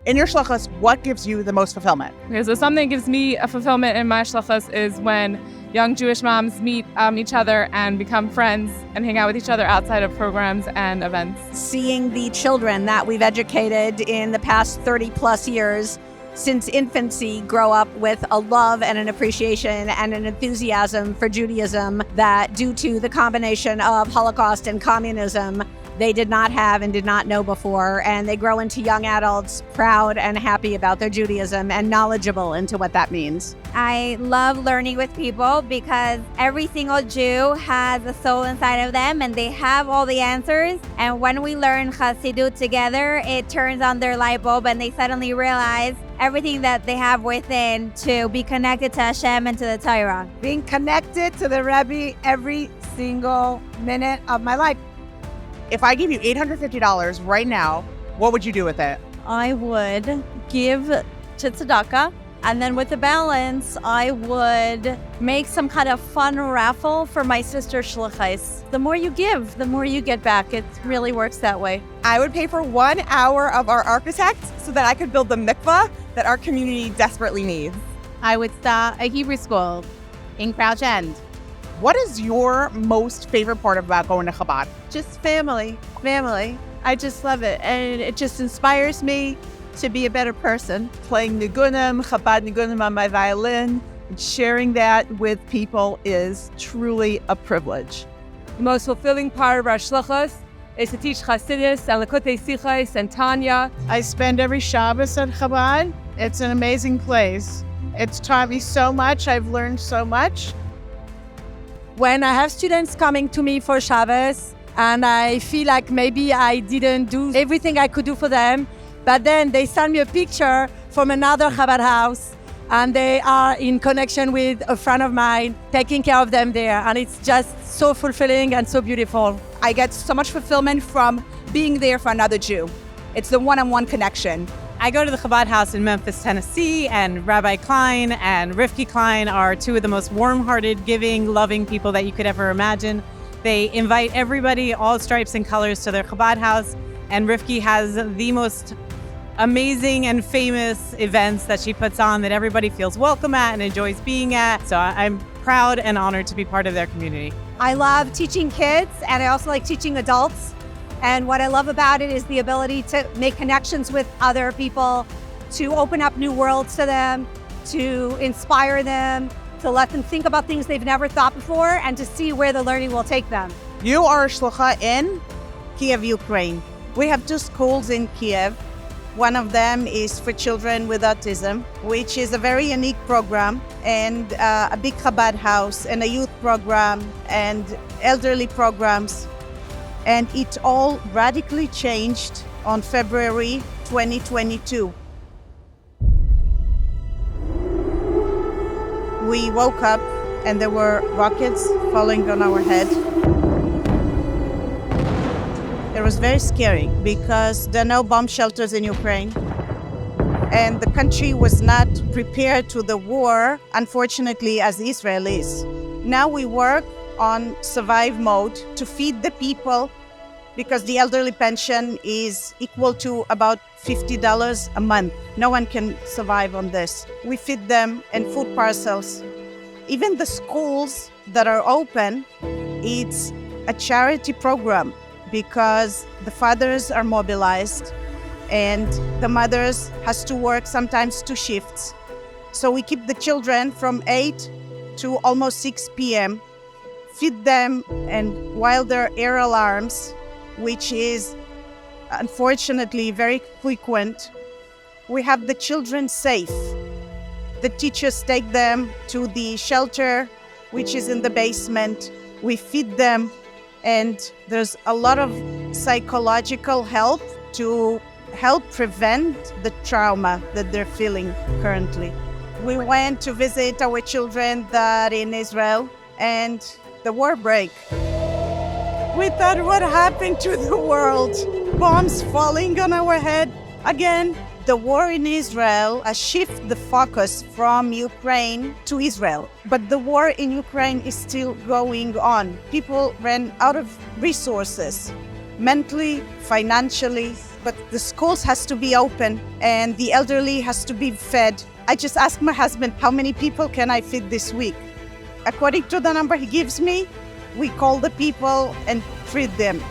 In your shluchos, what gives you the most fulfillment? Okay, so something gives me a fulfillment in my shluchos is when young Jewish moms meet each other and become friends and hang out with each other outside of programs and events. Seeing the children that we've educated in the past 30 plus years since infancy grow up with a love and an appreciation and an enthusiasm for Judaism that, due to the combination of Holocaust and communism, they did not have and did not know before, and they grow into young adults proud and happy about their Judaism and knowledgeable into what that means. I love learning with people because every single Jew has a soul inside of them and they have all the answers. And when we learn Chassidut together, it turns on their light bulb and they suddenly realize everything that they have within to be connected to Hashem and to the Torah. Being connected to the Rebbe every single minute of my life. If I give you $850 right now, what would you do with it? I would give to tzedakah, and then with the balance, I would make some kind of fun raffle for my sister shluchais. The more you give, the more you get back. It really works that way. I would pay for 1 hour of our architect so that I could build the mikvah that our community desperately needs. I would start a Hebrew school in Crouch End. What is your most favorite part about going to Chabad? Just family. I just love it. And it just inspires me to be a better person. Playing nigunim, Chabad nigunim on my violin, and sharing that with people is truly a privilege. The most fulfilling part of our shluchos is to teach Chassidus and Lakutei Sichos and Tanya. I spend every Shabbos at Chabad. It's an amazing place. It's taught me so much. I've learned so much. When I have students coming to me for Shabbos and I feel like maybe I didn't do everything I could do for them, but then they send me a picture from another Chabad house and they are in connection with a friend of mine, taking care of them there. And it's just so fulfilling and so beautiful. I get so much fulfillment from being there for another Jew. It's the one-on-one connection. I go to the Chabad house in Memphis, Tennessee, and Rabbi Klein and Rivki Klein are two of the most warm-hearted, giving, loving people that you could ever imagine. They invite everybody, all stripes and colors, to their Chabad house, and Rivki has the most amazing and famous events that she puts on that everybody feels welcome at and enjoys being at. So I'm proud and honored to be part of their community. I love teaching kids, and I also like teaching adults. And what I love about it is the ability to make connections with other people, to open up new worlds to them, to inspire them, to let them think about things they've never thought before, and to see where the learning will take them. You are a shlucha in Kiev, Ukraine. We have 2 schools in Kiev. One of them is for children with autism, which is a very unique program, and a big Chabad house, and a youth program, and elderly programs. And it all radically changed on February 2022. We woke up and there were rockets falling on our head. It was very scary because there are no bomb shelters in Ukraine. And the country was not prepared to the war, unfortunately, as Israel is. Now we work on survive mode to feed the people, because the elderly pension is equal to about $50 a month. No one can survive on this. We feed them in food parcels. Even the schools that are open, it's a charity program because the fathers are mobilized and the mothers has to work sometimes 2 shifts. So we keep the children from 8 to almost 6 p.m., feed them, and while there are air alarms, which is unfortunately very frequent, we have the children safe. The teachers take them to the shelter, which is in the basement. We feed them, and there's a lot of psychological help to help prevent the trauma that they're feeling currently. We went to visit our children that are in Israel, and the war break. We thought, what happened to the world? Bombs falling on our head again. The war in Israel has shifted the focus from Ukraine to Israel. But the war in Ukraine is still going on. People ran out of resources, mentally, financially, but the schools has to be open and the elderly has to be fed. I just ask my husband, how many people can I feed this week? According to the number he gives me, we call the people and feed them.